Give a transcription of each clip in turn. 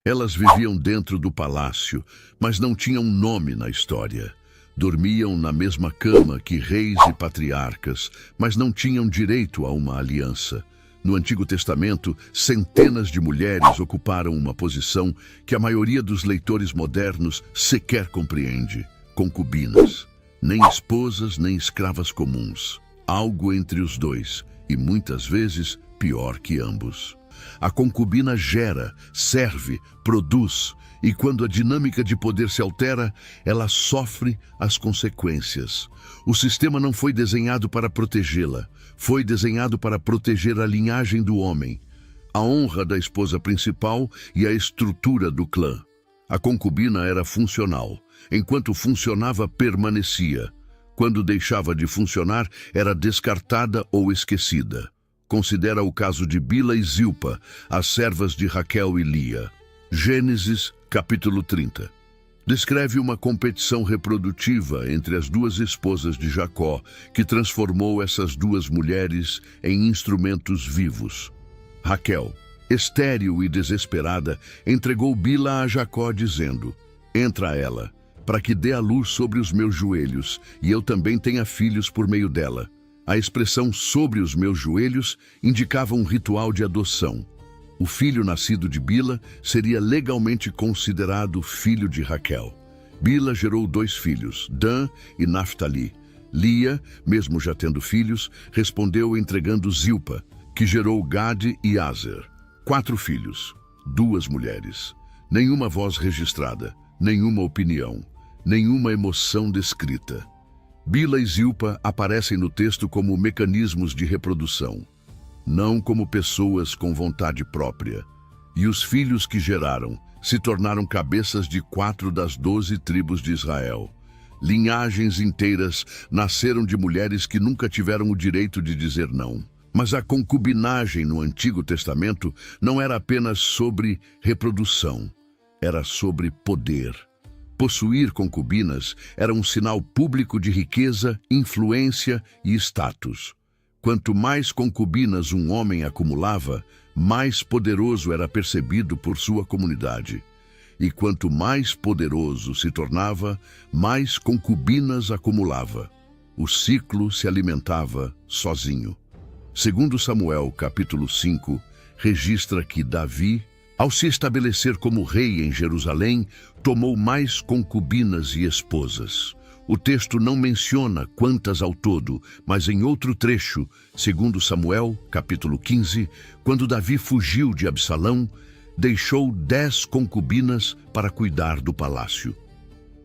Elas viviam dentro do palácio, mas não tinham nome na história. Dormiam na mesma cama que reis e patriarcas, mas não tinham direito a uma aliança. No Antigo Testamento, centenas de mulheres ocuparam uma posição que a maioria dos leitores modernos sequer compreende. Concubinas. Nem esposas, nem escravas comuns. Algo entre os dois, e muitas vezes pior que ambos. A concubina gera, serve, produz, e quando a dinâmica de poder se altera, ela sofre as consequências. O sistema não foi desenhado para protegê-la, foi desenhado para proteger a linhagem do homem, a honra da esposa principal e a estrutura do clã. A concubina era funcional. Enquanto funcionava, permanecia. Quando deixava de funcionar, era descartada ou esquecida. Considera o caso de Bila e Zilpa, as servas de Raquel e Lia. Gênesis, capítulo 30. Descreve uma competição reprodutiva entre as duas esposas de Jacó, que transformou essas duas mulheres em instrumentos vivos. Raquel, estéril e desesperada, entregou Bila a Jacó, dizendo: "Entra ela, para que dê a luz sobre os meus joelhos, e eu também tenha filhos por meio dela." A expressão "sobre os meus joelhos" indicava um ritual de adoção. O filho nascido de Bila seria legalmente considerado filho de Raquel. Bila gerou 2 filhos, Dan e Naftali. Lia, mesmo já tendo filhos, respondeu entregando Zilpa, que gerou Gade e Aser. 4 filhos, 2 mulheres. Nenhuma voz registrada, nenhuma opinião, nenhuma emoção descrita. Bila e Zilpa aparecem no texto como mecanismos de reprodução, não como pessoas com vontade própria. E os filhos que geraram se tornaram cabeças de 4 das 12 tribos de Israel. Linhagens inteiras nasceram de mulheres que nunca tiveram o direito de dizer não. Mas a concubinagem no Antigo Testamento não era apenas sobre reprodução, era sobre poder. Possuir concubinas era um sinal público de riqueza, influência e status. Quanto mais concubinas um homem acumulava, mais poderoso era percebido por sua comunidade. E quanto mais poderoso se tornava, mais concubinas acumulava. O ciclo se alimentava sozinho. Segundo Samuel, capítulo 5, registra que Davi, ao se estabelecer como rei em Jerusalém, tomou mais concubinas e esposas. O texto não menciona quantas ao todo, mas em outro trecho, segundo Samuel, capítulo 15, quando Davi fugiu de Absalão, deixou 10 concubinas para cuidar do palácio.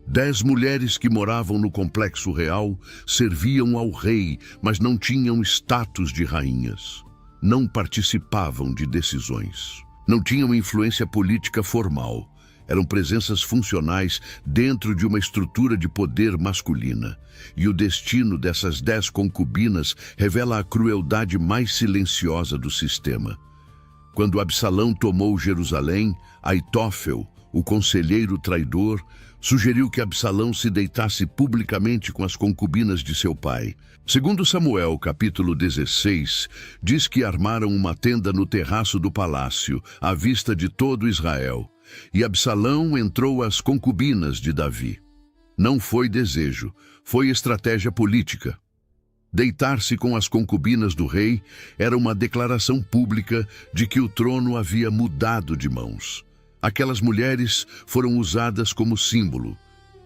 10 mulheres que moravam no complexo real serviam ao rei, mas não tinham status de rainhas. Não participavam de decisões. Não tinham influência política formal. Eram presenças funcionais dentro de uma estrutura de poder masculina. E o destino dessas 10 concubinas revela a crueldade mais silenciosa do sistema. Quando Absalão tomou Jerusalém, Aitófel, o conselheiro traidor, sugeriu que Absalão se deitasse publicamente com as concubinas de seu pai. Segundo Samuel, capítulo 16, diz que armaram uma tenda no terraço do palácio, à vista de todo Israel. E Absalão entrou às concubinas de Davi. Não foi desejo, foi estratégia política. Deitar-se com as concubinas do rei era uma declaração pública de que o trono havia mudado de mãos. Aquelas mulheres foram usadas como símbolo,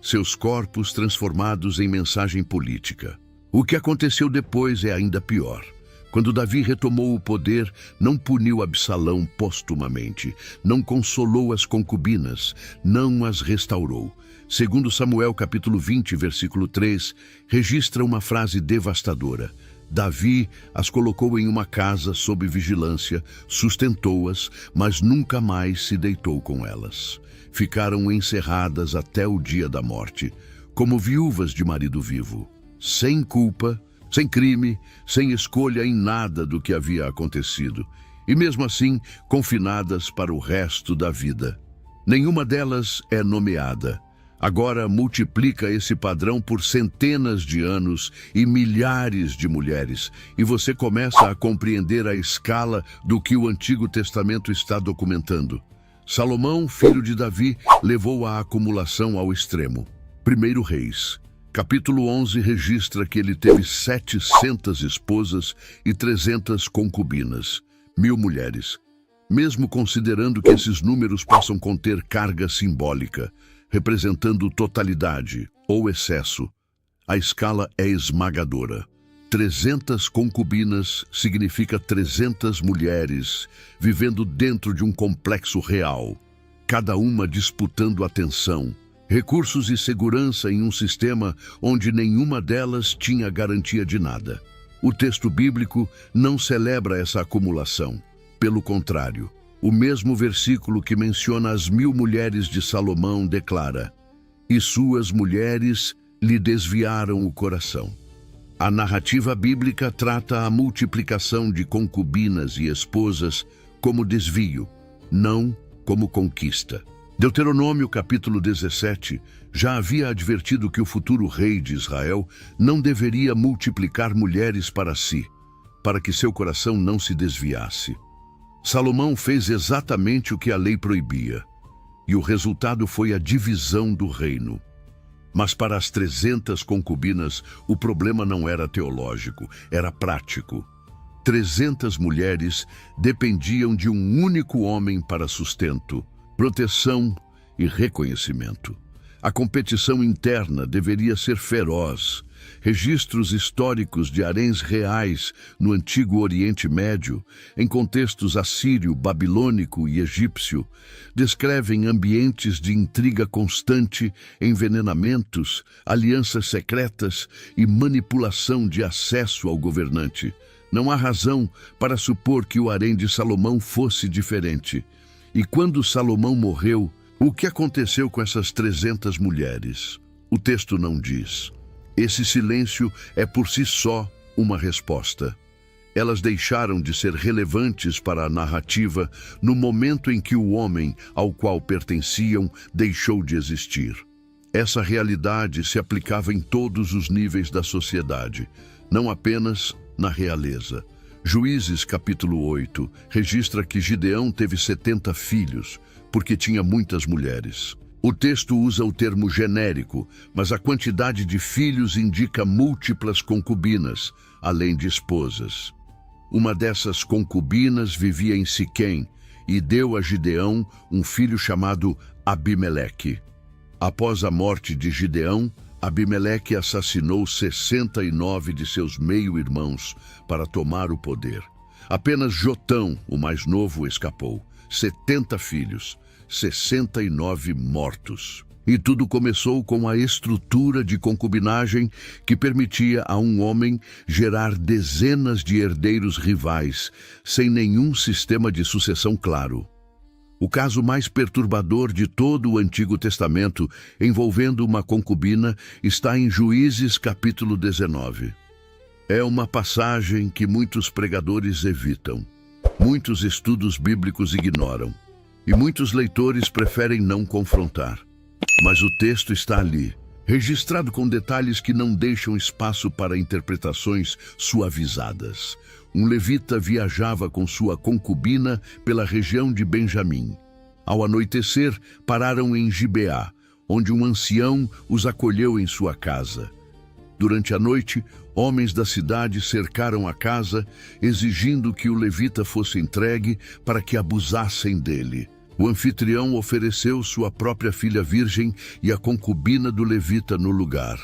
seus corpos transformados em mensagem política. O que aconteceu depois é ainda pior. Quando Davi retomou o poder, não puniu Absalão postumamente, não consolou as concubinas, não as restaurou. Segundo Samuel capítulo 20, versículo 3, registra uma frase devastadora. Davi as colocou em uma casa sob vigilância, sustentou-as, mas nunca mais se deitou com elas. Ficaram encerradas até o dia da morte, como viúvas de marido vivo, sem culpa, sem crime, sem escolha em nada do que havia acontecido, e mesmo assim confinadas para o resto da vida. Nenhuma delas é nomeada. Agora multiplica esse padrão por centenas de anos e milhares de mulheres, e você começa a compreender a escala do que o Antigo Testamento está documentando. Salomão, filho de Davi, levou a acumulação ao extremo. 1 Reis, capítulo 11, registra que ele teve 700 esposas e 300 concubinas, 1000 mulheres. Mesmo considerando que esses números possam conter carga simbólica, representando totalidade ou excesso, a escala é esmagadora. 300 concubinas significa 300 mulheres vivendo dentro de um complexo real, cada uma disputando atenção, recursos e segurança em um sistema onde nenhuma delas tinha garantia de nada. O texto bíblico não celebra essa acumulação. Pelo contrário, o mesmo versículo que menciona as 1000 mulheres de Salomão declara: "E suas mulheres lhe desviaram o coração." A narrativa bíblica trata a multiplicação de concubinas e esposas como desvio, não como conquista. Deuteronômio capítulo 17 já havia advertido que o futuro rei de Israel não deveria multiplicar mulheres para si, para que seu coração não se desviasse. Salomão fez exatamente o que a lei proibia, e o resultado foi a divisão do reino. Mas para as 300 concubinas, o problema não era teológico, era prático. 300 mulheres dependiam de um único homem para sustento, proteção e reconhecimento. A competição interna deveria ser feroz. Registros históricos de haréns reais no Antigo Oriente Médio, em contextos assírio, babilônico e egípcio, descrevem ambientes de intriga constante, envenenamentos, alianças secretas e manipulação de acesso ao governante. Não há razão para supor que o harém de Salomão fosse diferente. E quando Salomão morreu, o que aconteceu com essas 300 mulheres? O texto não diz. Esse silêncio é por si só uma resposta. Elas deixaram de ser relevantes para a narrativa no momento em que o homem ao qual pertenciam deixou de existir. Essa realidade se aplicava em todos os níveis da sociedade, não apenas na realeza. Juízes capítulo 8 registra que Gideão teve 70 filhos, porque tinha muitas mulheres. O texto usa o termo genérico, mas a quantidade de filhos indica múltiplas concubinas, além de esposas. Uma dessas concubinas vivia em Siquém e deu a Gideão um filho chamado Abimeleque. Após a morte de Gideão, Abimeleque assassinou 69 de seus meio-irmãos para tomar o poder. Apenas Jotão, o mais novo, escapou. 70 filhos, 69 mortos. E tudo começou com a estrutura de concubinagem que permitia a um homem gerar dezenas de herdeiros rivais, sem nenhum sistema de sucessão claro. O caso mais perturbador de todo o Antigo Testamento, envolvendo uma concubina, está em Juízes capítulo 19. É uma passagem que muitos pregadores evitam, muitos estudos bíblicos ignoram, e muitos leitores preferem não confrontar. Mas o texto está ali, registrado com detalhes que não deixam espaço para interpretações suavizadas. Um levita viajava com sua concubina pela região de Benjamim. Ao anoitecer, pararam em Gibeá, onde um ancião os acolheu em sua casa. Durante a noite, homens da cidade cercaram a casa, exigindo que o levita fosse entregue para que abusassem dele. O anfitrião ofereceu sua própria filha virgem e a concubina do levita no lugar.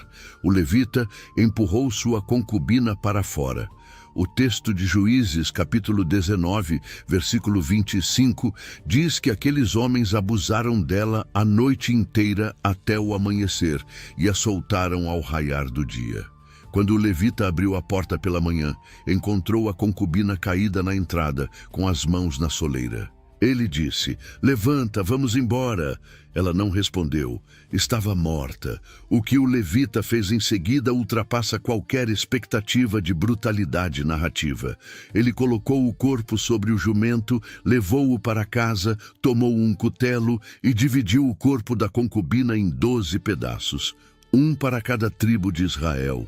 O levita empurrou sua concubina para fora. O texto de Juízes, capítulo 19, versículo 25, diz que aqueles homens abusaram dela a noite inteira até o amanhecer e a soltaram ao raiar do dia. Quando o levita abriu a porta pela manhã, encontrou a concubina caída na entrada, com as mãos na soleira. Ele disse: "Levanta, vamos embora." Ela não respondeu. Estava morta. O que o levita fez em seguida ultrapassa qualquer expectativa de brutalidade narrativa. Ele colocou o corpo sobre o jumento, levou-o para casa, tomou um cutelo e dividiu o corpo da concubina em 12 pedaços, um para cada tribo de Israel,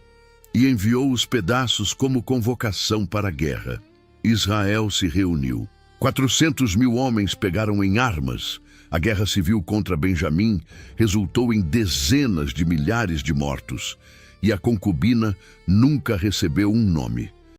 e enviou os pedaços como convocação para a guerra. Israel se reuniu. 400.000 homens pegaram em armas, A guerra civil contra Benjamim resultou em dezenas de milhares de mortos, e a concubina nunca recebeu um nome.